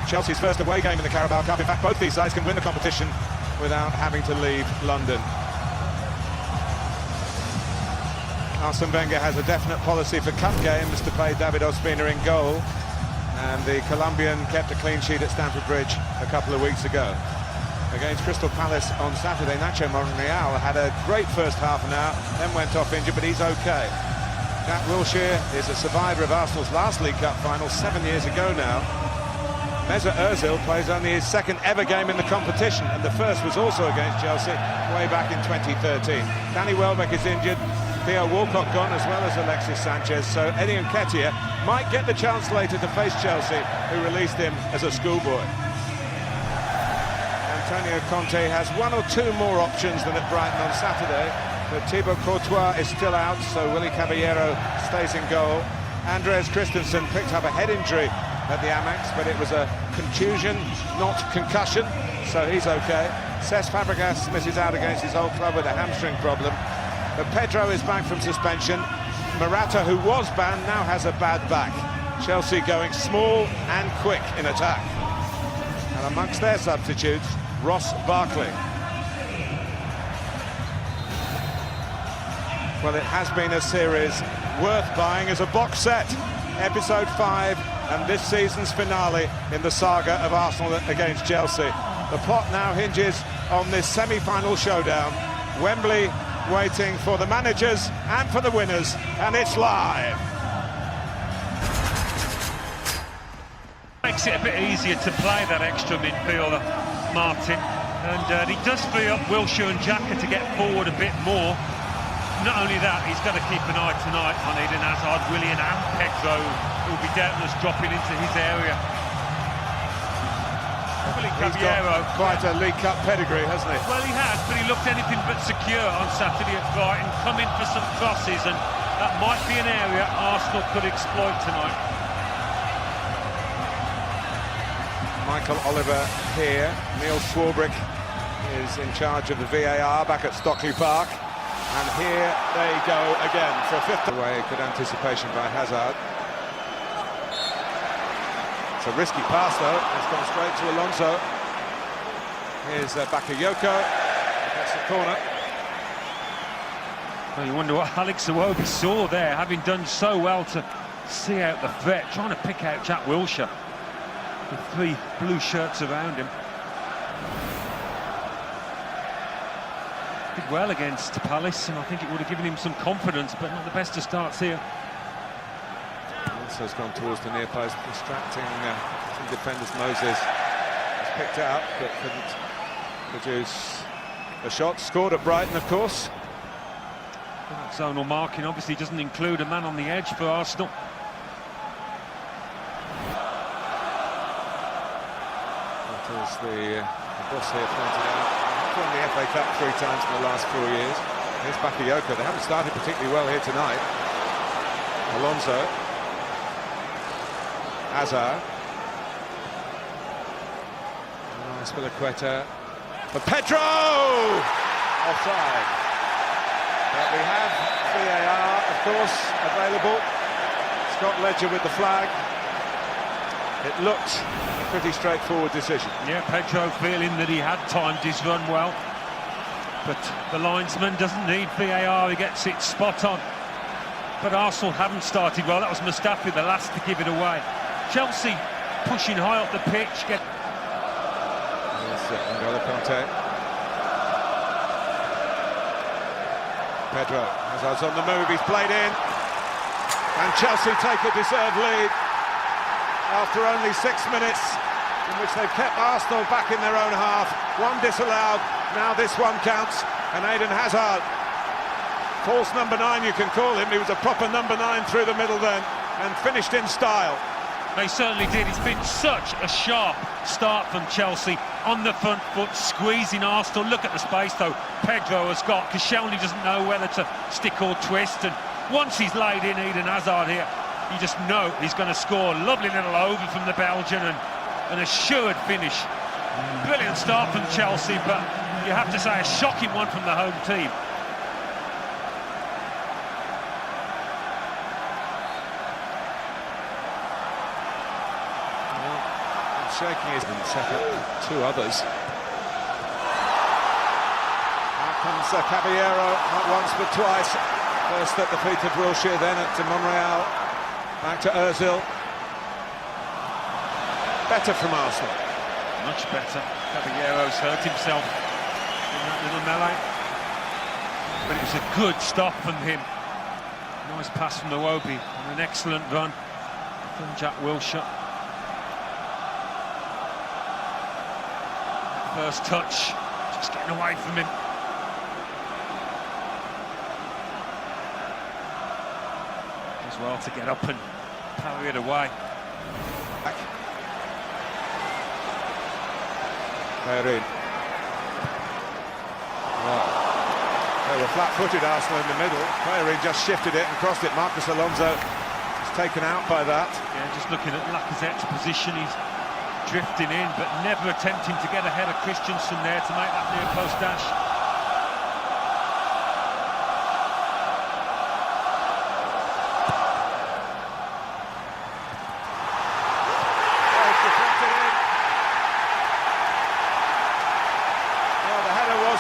Chelsea's first away game in the Carabao Cup. In fact, both these sides can win the competition without having to leave London. Arsene Wenger has a definite policy for cup games to play David Ospina in goal, and the Colombian kept a clean sheet at Stamford Bridge a couple of weeks ago. Against Crystal Palace on Saturday, Nacho Monreal had a great first half an hour, then went off injured, but he's okay. Jack Wilshere is a survivor of Arsenal's last League Cup final 7 years ago now. Mesut Ozil plays only his second ever game in the competition, and the first was also against Chelsea way back in 2013. Danny Welbeck is injured, Theo Walcott gone, as well as Alexis Sanchez, so Eddie Nketiah might get the chance later to face Chelsea, who released him as a schoolboy. Antonio Conte has one or two more options than at Brighton on Saturday, but Thibaut Courtois is still out, so Willy Caballero stays in goal. Andreas Christensen picked up a head injury at the Amex, but it was a contusion, not concussion, so he's okay. Cesc Fabregas misses out against his old club with a hamstring problem. But Pedro is back from suspension. Morata, who was banned, now has a bad back. Chelsea going small and quick in attack. And amongst their substitutes, Ross Barkley. Well, it has been a series worth buying as a box set. Episode 5 and this season's finale in the saga of Arsenal against Chelsea. The plot now hinges on this semi-final showdown. Wembley waiting for the managers and for the winners, and it's live. Makes it a bit easier to play that extra midfielder, Martin, and he does free up Wilshere and Xhaka to get forward a bit more. Not only that, he's got to keep an eye tonight on Eden Hazard, Willian and Pedro, who will be doubtless dropping into his area. He's got quite a League Cup pedigree, hasn't he? Well, he has, but he looked anything but secure on Saturday at Brighton, coming for some crosses, and that might be an area Arsenal could exploit tonight. Michael Oliver here. Neil Swarbrick is in charge of the VAR back at Stockley Park. And here they go again for a fifth away. Good anticipation by Hazard. It's a risky pass though. It's gone straight to Alonso. Here's Bakayoko. That's the corner. Well, you wonder what Alex Iwobi saw there, having done so well to see out the threat, trying to pick out Jack Wilshere with 3 blue shirts around him. Did well against Palace, and I think it would have given him some confidence, but not the best of starts here. Also has gone towards the near post, distracting some defenders. Moses has picked out, but couldn't produce a shot. Scored at Brighton, of course. That zonal marking obviously doesn't include a man on the edge for Arsenal. That is the boss here pointed out. Won the FA Cup 3 times in the last 4 years. Here's Bakayoko. They haven't started particularly well here tonight. Alonso. Hazard. Spilicueta. For Pedro! Offside. But we have VAR, of course, available. Scott Ledger with the flag. It looked a pretty straightforward decision. Yeah, Pedro feeling that he had timed his run well, but the linesman doesn't need VAR, he gets it spot on. But Arsenal haven't started well. That was Mustafi, the last to give it away. Chelsea pushing high up the pitch. Here's N'Golo Kanté. Pedro, Hazard's on the move, he's played in, and Chelsea take a deserved lead after only 6 minutes, in which they've kept Arsenal back in their own half. One disallowed, now this one counts, and Eden Hazard, false number 9 you can call him, he was a proper number 9 through the middle then, and finished in style. They certainly did. It's been such a sharp start from Chelsea, on the front foot, squeezing Arsenal. Look at the space though Pedro has got, because Shelny doesn't know whether to stick or twist, and once he's laid in Eden Hazard here, you just know he's going to score. Lovely little over from the Belgian, and an assured finish. Brilliant start from Chelsea, but you have to say a shocking one from the home team. shaking his and set up two others. Out comes Caballero, not once but twice. First at the feet of Wilshere, then at Monreal. Back to Ozil. Better from Arsenal. Much better. Caballero's hurt himself in that little melee. But it was a good stop from him. Nice pass from Iwobi and an excellent run from Jack Wilshere. First touch, just getting away from him. As well to get up and parry it away. Bellerin. Well, they were flat-footed, Arsenal in the middle. Bellerin just shifted it and crossed it. Marcus Alonso was taken out by that. Yeah, just looking at Lacazette's position, he's drifting in, but never attempting to get ahead of Christensen there to make that near post dash.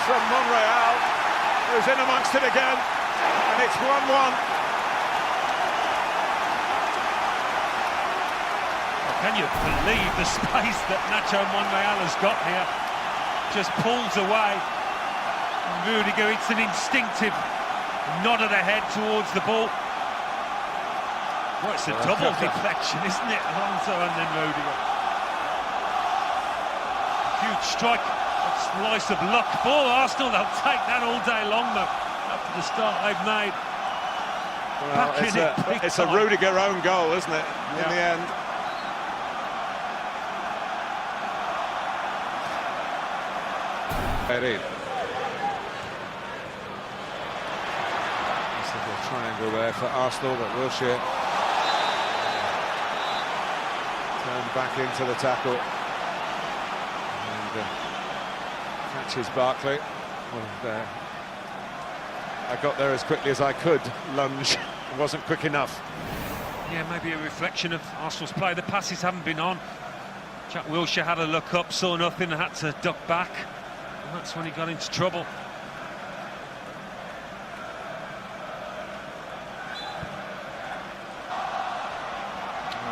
From Monreal, who's in amongst it again, and it's 1-1. Can you believe the space that Nacho Monreal has got here? Just pulls away. And Rudiger, it's an instinctive nod of the head towards the ball. Well, it's a double deflection, isn't it? Alonso and then Rudiger. Huge strike. Slice of luck for Arsenal. They'll take that all day long, though, after the start they've made. Well, it's a Rudiger own goal, isn't it? Yeah. In the end. Bellerin. This little triangle there for Arsenal, but Wilshere turned back into the tackle. And, catches Barkley. Well, I got there as quickly as I could. Lunge wasn't quick enough. Yeah, maybe a reflection of Arsenal's play. The passes haven't been on. Jack Wilshere had a look up, saw nothing, and had to duck back. And that's when he got into trouble.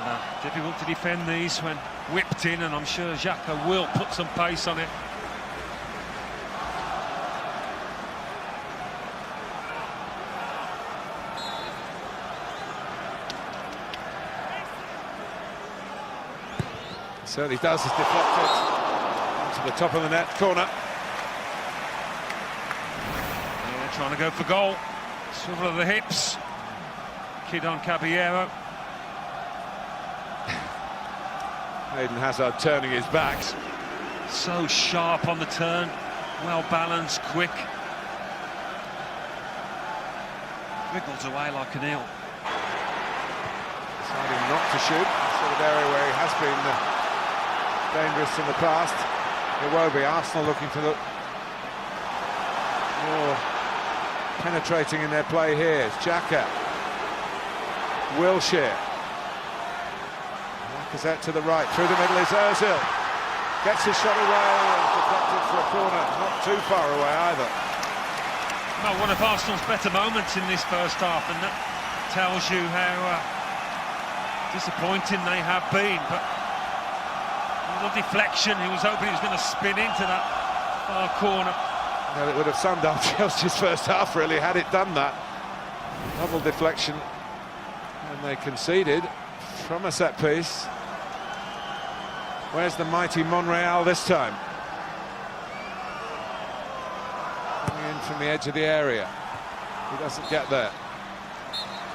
And, difficult to defend these when whipped in, and I'm sure Xhaka will put some pace on it. Certainly does, it's deflected to the top of the net, corner. Yeah, trying to go for goal. Swivel of the hips. Kid on Caballero. Eden Hazard turning his back. So sharp on the turn, well balanced, quick. Wriggles away like an eel. Deciding not to shoot, the sort of area where he has been dangerous in the past. Iwobi, Arsenal looking to look more penetrating in their play here. It's Xhaka. Wilshere. Lacazette to the right, through the middle is Ozil. Gets his shot away and deflected for a corner, not too far away either. Well, one of Arsenal's better moments in this first half, and that tells you how disappointing they have been. But a little deflection, he was hoping he was going to spin into that far corner. Well, it would have summed up Chelsea's first half, really, had it done that. Double deflection, and they conceded from a set piece. Where's the mighty Monreal this time? Coming in from the edge of the area. He doesn't get there.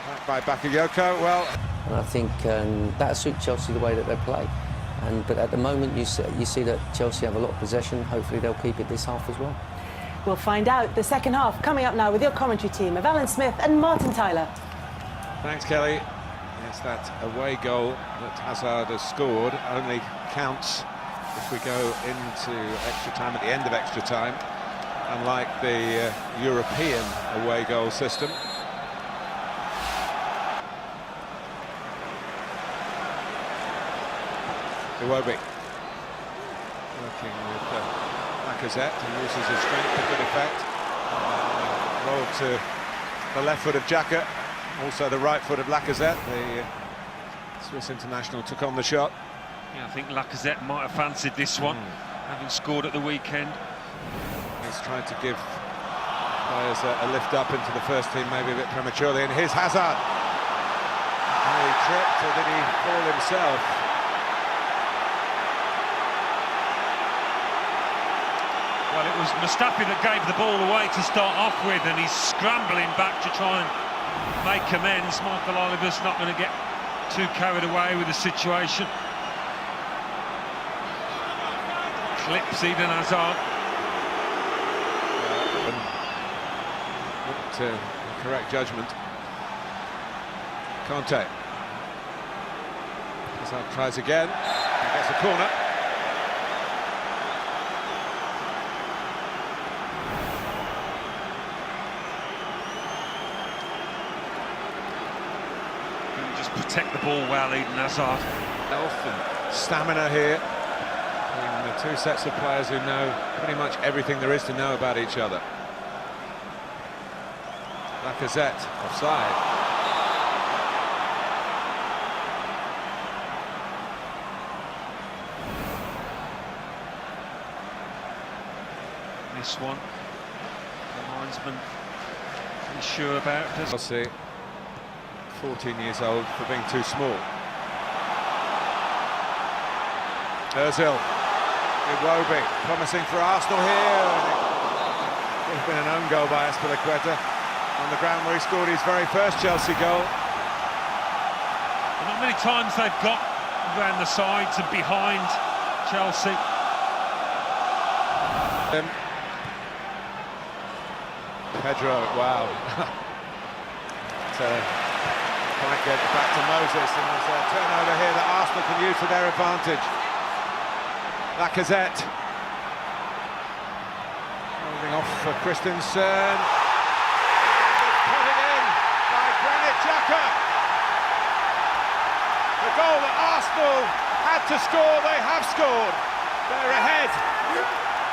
Back by Bakayoko, well... And I think that suits Chelsea the way that they play. But at the moment, you see that Chelsea have a lot of possession. Hopefully they'll keep it this half as well. We'll find out the second half coming up now with your commentary team of Alan Smith and Martin Tyler. Thanks, Kelly. Yes, that away goal that Hazard has scored only counts if we go into extra time at the end of extra time, unlike the European away goal system. Iwobi. Working with Lacazette, who uses his strength to good effect. Roll to the left foot of Xhaka, also the right foot of Lacazette. The Swiss international took on the shot. Yeah, I think Lacazette might have fancied this one, having scored at the weekend. He's trying to give players a lift up into the first team, maybe a bit prematurely, and here's Hazard. He tripped, or did he fall himself? Well, it was Mustafi that gave the ball away to start off with, and he's scrambling back to try and make amends. Michael Oliver's not going to get too carried away with the situation. Clips Eden Hazard. Not correct judgment. Conte. Hazard tries again. He gets a corner. Just protect the ball well, Eden Hazard. Health and stamina here. Between the two sets of players who know pretty much everything there is to know about each other. Lacazette offside. This one, the linesman pretty sure about. Chelsea, 14 years old for being too small. Ozil, Iwobi, promising for Arsenal here. And it would have been an own goal by Azpilicueta on the ground where he scored his very first Chelsea goal. Not many times they've got around the sides and behind Chelsea. Pedro, wow. Might get back to Moses, and there's a turnover here that Arsenal can use to their advantage. Lacazette holding off for Christensen. Put it in by Granit Xhaka. The goal that Arsenal had to score, they have scored. They're ahead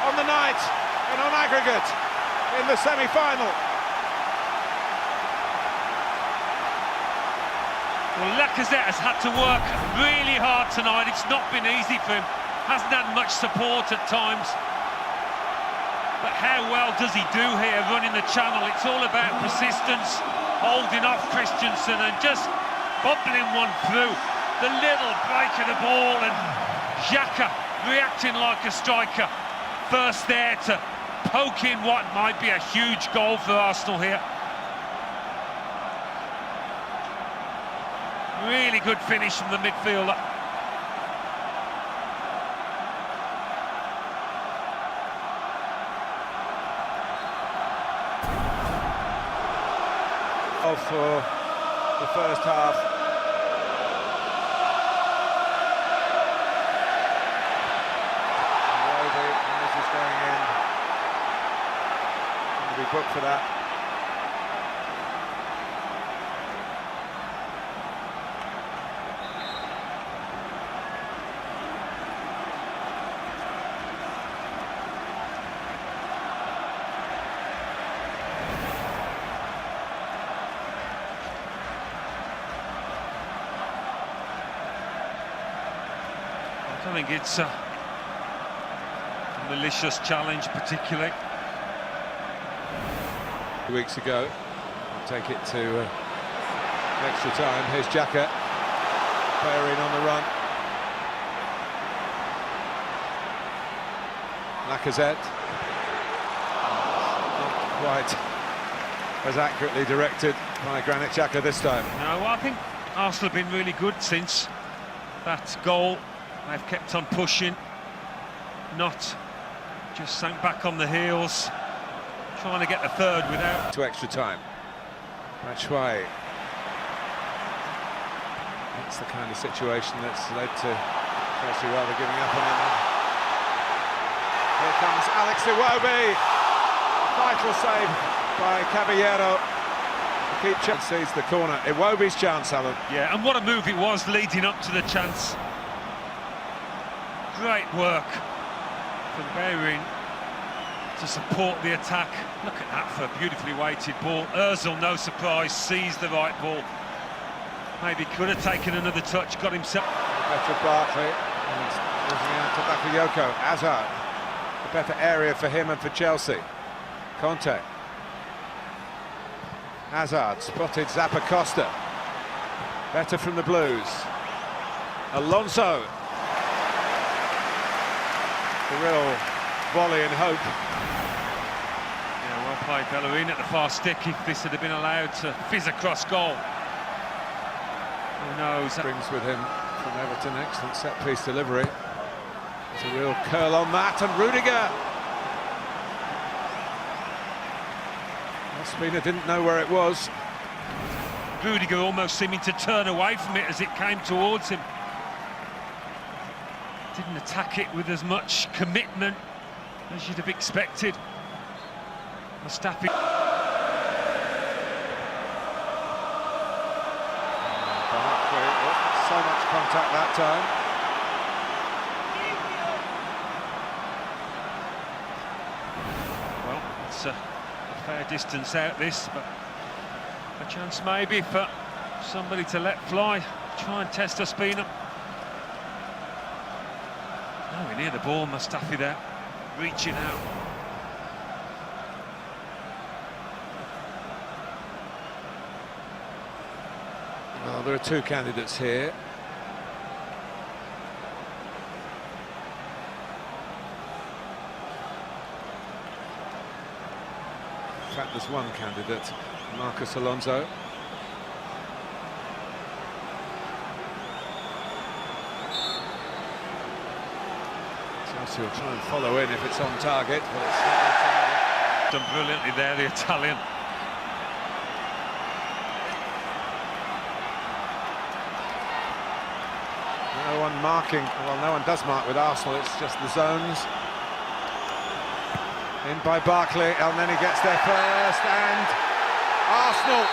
on the night and on aggregate in the semi-final. Well, Lacazette has had to work really hard tonight. It's not been easy for him. Hasn't had much support at times. But how well does he do here, running the channel? It's all about persistence, holding off Christensen and just bubbling one through. The little break of the ball, and Xhaka reacting like a striker. First there to poke in what might be a huge goal for Arsenal here. Really good finish from the midfielder. For the first half. Moses going in. Going to be booked for that. I think it's a malicious challenge, particularly. 2 weeks ago, I'll take it to extra time. Here's Xhaka, Bellerin on the run. Lacazette, not quite as accurately directed by Granit Xhaka this time. No, I think Arsenal have been really good since that goal. They've kept on pushing, not just sank back on the heels, trying to get the third without... To extra time. Batshuayi. That's the kind of situation that's led to Chelsea rather giving up on it. Here comes Alex Iwobi. Vital save by Caballero. Keep Chelsea sees the corner. Iwobi's chance, Alan. Yeah, and what a move it was leading up to the chance. Great work from Behrin to support the attack. Look at that for a beautifully weighted ball. Ozil, no surprise, sees the right ball. Maybe could have taken another touch, got himself. Better Barkley, and losing out to Bakayoko. Hazard, a better area for him and for Chelsea. Conte. Hazard spotted Zappa Costa. Better from the Blues. Alonso. The real volley and hope. Yeah, well played, Bellerin at the far stick. If this had been allowed to fizz across goal, who knows? Brings with him from Everton, excellent set-piece delivery. There's a real curl on that, and Rudiger. Ospina didn't know where it was. Rudiger almost seeming to turn away from it as it came towards him. Didn't attack it with as much commitment as you'd have expected. Mustafi. So much contact that time. Well, it's a fair distance out this, but a chance maybe for somebody to let fly, try and test Ospina. Nowhere near the ball, Mustafi there, reaching out. Well, there are two candidates here. In fact, there's one candidate, Marcus Alonso. Chelsea will try and follow in if it's on target, but it's not on target. Done brilliantly there, the Italian. No one marking, well, no one does mark with Arsenal, it's just the zones. In by Barkley, and then he gets there first, and Arsenal